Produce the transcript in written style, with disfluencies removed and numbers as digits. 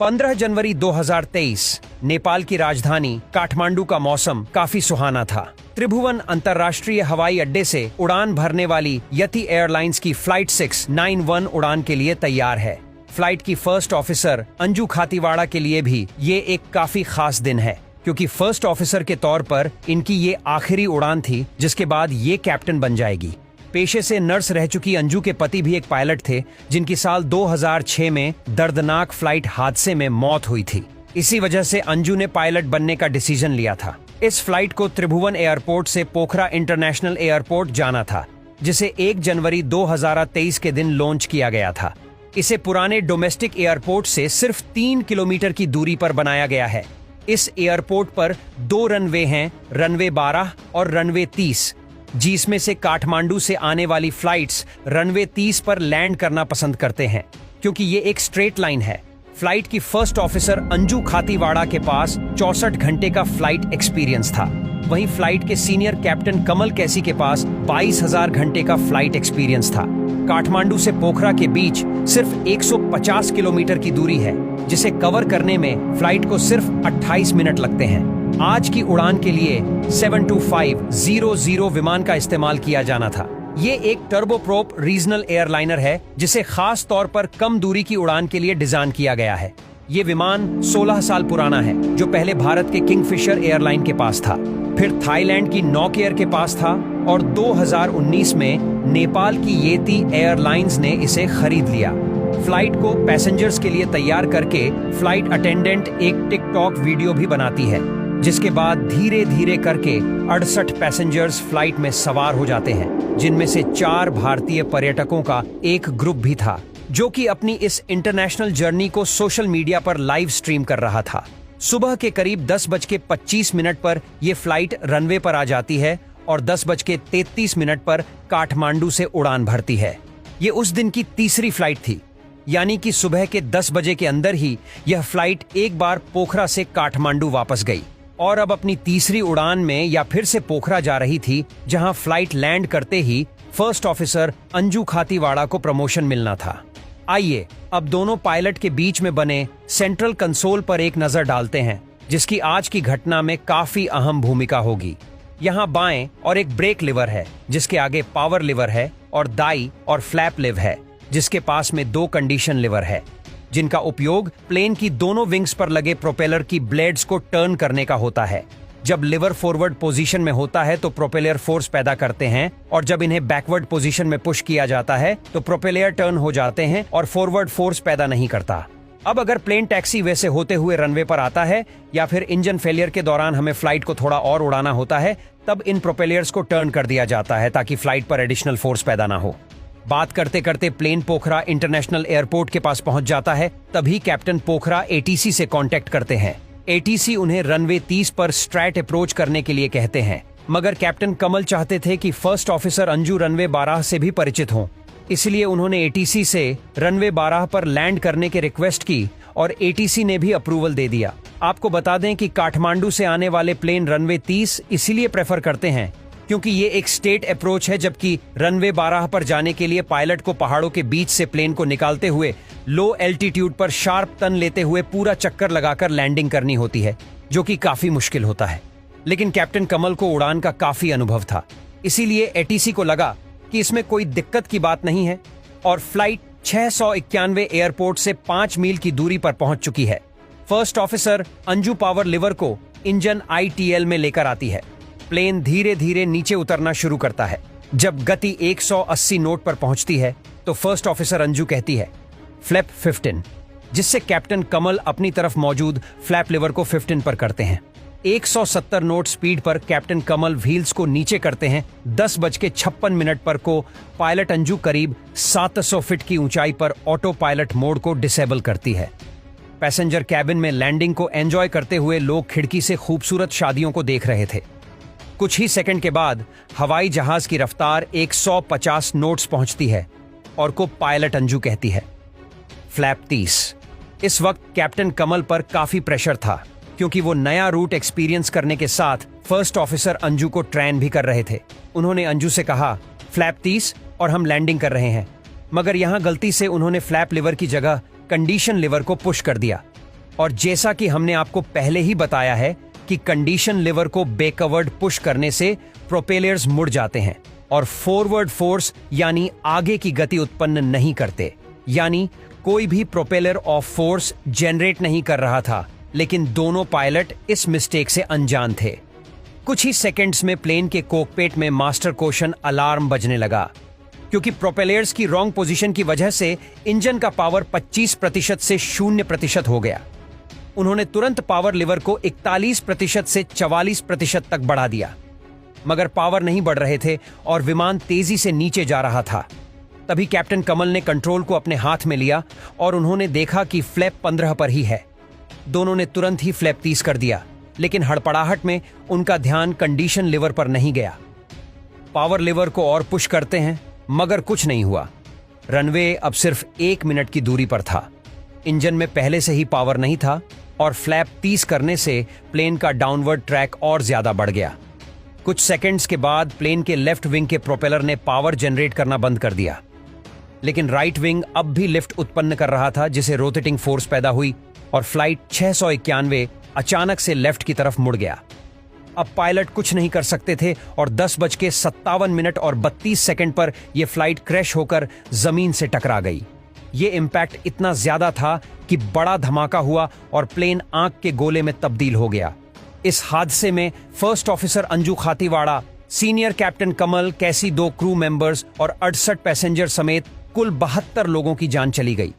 15 जनवरी 2023 नेपाल की राजधानी काठमांडू का मौसम काफी सुहाना था। त्रिभुवन अंतर्राष्ट्रीय हवाई अड्डे से उड़ान भरने वाली यति एयरलाइंस की फ्लाइट 691 उड़ान के लिए तैयार है। फ्लाइट की फर्स्ट ऑफिसर अंजू खातीवाड़ा के लिए भी ये एक काफी खास दिन है, क्योंकि फर्स्ट ऑफिसर के तौर पर इनकी ये आखिरी उड़ान थी, जिसके बाद ये कैप्टन बन जाएगी। पेशे से नर्स रह चुकी अंजू के पति भी एक पायलट थे, जिनकी साल 2006 में दर्दनाक फ्लाइट हादसे में मौत हुई थी। इसी वजह से अंजू ने पायलट बनने का डिसीजन लिया था। इस फ्लाइट को त्रिभुवन एयरपोर्ट से पोखरा इंटरनेशनल एयरपोर्ट जाना था, जिसे 1 जनवरी 2023 के दिन लॉन्च किया गया था। इसे पुराने डोमेस्टिक एयरपोर्ट से सिर्फ 3 किलोमीटर की दूरी पर बनाया गया है। इस एयरपोर्ट पर 2 रनवे हैं, रनवे 12 और रनवे 30, जिसमें से काठमांडू से आने वाली फ्लाइट्स रनवे 30 पर लैंड करना पसंद करते हैं, क्योंकि ये एक स्ट्रेट लाइन है। फ्लाइट की फर्स्ट ऑफिसर अंजू खातीवाड़ा के पास 64 घंटे का फ्लाइट एक्सपीरियंस था। वहीं फ्लाइट के सीनियर कैप्टन कमल कैसी के पास 22,000 घंटे का फ्लाइट एक्सपीरियंस था। काठमांडू से पोखरा के बीच सिर्फ 150 किलोमीटर की दूरी है, जिसे कवर करने में फ्लाइट को सिर्फ 28 मिनट लगते हैं। आज की उड़ान के लिए 72500 विमान का इस्तेमाल किया जाना था। ये एक टर्बोप्रोप रीजनल एयरलाइनर है, जिसे खास तौर पर कम दूरी की उड़ान के लिए डिजाइन किया गया है। ये विमान 16 साल पुराना है, जो पहले भारत के किंगफिशर एयरलाइन के पास था, फिर थाईलैंड की नौकेयर के पास था और 2019 में नेपाल की येती एयरलाइंस ने इसे खरीद लिया। फ्लाइट को पैसेंजर्स के लिए तैयार करके फ्लाइट अटेंडेंट एक टिकटॉक वीडियो भी बनाती है, जिसके बाद धीरे धीरे करके 68 पैसेंजर्स फ्लाइट में सवार हो जाते हैं, जिनमें से 4 भारतीय पर्यटकों का एक ग्रुप भी था, जो कि अपनी इस इंटरनेशनल जर्नी को सोशल मीडिया पर लाइव स्ट्रीम कर रहा था। सुबह के करीब 10:25 पर यह फ्लाइट रनवे पर आ जाती है और 10:33 पर काठमांडू से उड़ान भरती है। ये उस दिन की तीसरी फ्लाइट थी, यानी कि सुबह के 10 बजे के अंदर ही यह फ्लाइट एक बार पोखरा से काठमांडू वापस गई और अब अपनी तीसरी उड़ान में या फिर से पोखरा जा रही थी, जहां फ्लाइट लैंड करते ही फर्स्ट ऑफिसर अंजू खातीवाड़ा को प्रमोशन मिलना था। आइए अब दोनों पायलट के बीच में बने सेंट्रल कंसोल पर एक नजर डालते हैं, जिसकी आज की घटना में काफी अहम भूमिका होगी। यहाँ बाएं और एक ब्रेक लिवर है, जिसके आगे पावर लिवर है, और दाई और फ्लैप लिव है, जिसके पास में 2 कंडीशन लिवर है, जिनका उपयोग प्लेन की दोनों विंग्स पर लगे प्रोपेलर की ब्लेड्स को टर्न करने का होता है। जब लिवर फॉरवर्ड पोजीशन में होता है तो प्रोपेलर फोर्स पैदा करते हैं, और जब इन्हें बैकवर्ड पोजीशन में पुश किया जाता है तो प्रोपेलर टर्न हो जाते हैं और फॉरवर्ड फोर्स पैदा नहीं करता। अब अगर प्लेन टैक्सी वे से होते हुए रनवे पर आता है या फिर इंजन फेलियर के दौरान हमें फ्लाइट को थोड़ा और उड़ाना होता है, तब इन प्रोपेलर्स को टर्न कर दिया जाता है, ताकि फ्लाइट पर एडिशनल फोर्स पैदा ना हो। बात करते करते प्लेन पोखरा इंटरनेशनल एयरपोर्ट के पास पहुंच जाता है। तभी कैप्टन पोखरा एटीसी से कांटेक्ट करते हैं। एटीसी उन्हें रनवे 30 पर स्ट्रैट अप्रोच करने के लिए कहते हैं, मगर कैप्टन कमल चाहते थे कि फर्स्ट ऑफिसर अंजू रनवे 12 से भी परिचित हों, इसलिए उन्होंने एटीसी से रनवे 12 पर लैंड करने की रिक्वेस्ट की और एटीसी ने भी अप्रूवल दे दिया। आपको बता दें कि काठमांडू से आने वाले प्लेन रनवे 30 इसीलिए प्रेफर करते हैं क्योंकि ये एक स्टेट अप्रोच है, जबकि रनवे 12 पर जाने के लिए पायलट को पहाड़ों के बीच से प्लेन को निकालते हुए लो एल्टीट्यूड पर शार्प टर्न लेते हुए पूरा चक्कर लगाकर लैंडिंग करनी होती है, जो कि काफी मुश्किल होता है। लेकिन कैप्टन कमल को उड़ान का काफी अनुभव था, इसीलिए एटीसी को लगा कि इसमें कोई दिक्कत की बात नहीं है और फ्लाइट 691 एयरपोर्ट से 5 मील की दूरी पर पहुंच चुकी है। First officer Anju power liver को इंजन ITL में लेकर आती है। प्लेन धीरे धीरे नीचे उतरना शुरू करता है। जब गति 180 नोट पर पहुंचती है तो फर्स्ट ऑफिसर अंजू कहती है फ्लैप 15, जिससे कैप्टन कमल अपनी तरफ मौजूद फ्लैप लिवर को 15 पर करते हैं। 170 नोट स्पीड पर कैप्टन कमल व्हील्स को नीचे करते हैं। 10:56 पर को पायलट अंजू करीब 700 फीट की ऊंचाई पर ऑटो पायलट मोड को डिसेबल करती है। पैसेंजर कैबिन में लैंडिंग को एंजॉय करते हुए लोग खिड़की से खूबसूरत शादियों को देख रहे थे। कुछ ही सेकंड के बाद हवाई जहाज की रफ्तार 150 नोट्स पहुंचती है और को पायलट अंजू कहती है फ्लैप 30। इस वक्त कैप्टन कमल पर काफी प्रेशर था, क्योंकि वो नया रूट एक्सपीरियंस करने के साथ फर्स्ट ऑफिसर अंजू को ट्रेन भी कर रहे थे। उन्होंने अंजू से कहा फ्लैप 30 और हम लैंडिंग कर रहे हैं, मगर यहां गलती से उन्होंने फ्लैप लिवर की जगह कंडीशन लिवर को पुश कर दिया। और जैसा कि हमने आपको पहले ही बताया है कि कंडीशन लीवर को बैकवर्ड पुश करने से प्रोपेलर्स मुड़ जाते हैं और फॉरवर्ड फोर्स यानी आगे की गति उत्पन्न नहीं करते। यानी कोई भी प्रोपेलर ऑफ फोर्स जनरेट नहीं कर रहा था, लेकिन दोनों पायलट इस मिस्टेक से अनजान थे। कुछ ही सेकंड्स में प्लेन के कॉकपिट में मास्टर कोशन अलार्म बजने लगा, क्योंकि प्रोपेलर्स की रॉन्ग पोजीशन की वजह से इंजन का पावर 25% से 0% हो गया। उन्होंने तुरंत पावर लिवर को 41% से 44% तक बढ़ा दिया, मगर पावर नहीं बढ़ रहे थे और विमान तेजी से नीचे जा रहा था। तभी कैप्टन कमल ने कंट्रोल को अपने हाथ में लिया और उन्होंने देखा कि फ्लैप 15 पर ही है। दोनों ने तुरंत ही फ्लैप 30 कर दिया, लेकिन हड़पड़ाहट में उनका ध्यान कंडीशन लिवर पर नहीं गया। पावर लिवर को और पुश करते हैं, मगर कुछ नहीं हुआ। रनवे अब सिर्फ 1 मिनट की दूरी पर था। इंजन में पहले से ही पावर नहीं था और फ्लैप 30 करने से प्लेन का डाउनवर्ड ट्रैक और ज्यादा बढ़ गया। कुछ सेकंड्स के बाद प्लेन के लेफ्ट विंग के प्रोपेलर ने पावर जनरेट करना बंद कर दिया, लेकिन राइट विंग अब भी लिफ्ट उत्पन्न कर रहा था, जिसे रोटेटिंग फोर्स पैदा हुई और फ्लाइट 691 अचानक से लेफ्ट की तरफ मुड़ गया। अब पायलट कुछ नहीं कर सकते थे और 10:57 और 32 सेकंड पर यह फ्लाइट क्रैश होकर जमीन से टकरा गई। यह इंपैक्ट इतना ज्यादा था कि बड़ा धमाका हुआ और प्लेन आंख के गोले में तब्दील हो गया। इस हादसे में first officer Anju Khatiwada, senior captain Kamal, कैसी 2 क्रू मेंबर्स और 68 पैसेंजर समेत कुल 72 लोगों की जान चली गई।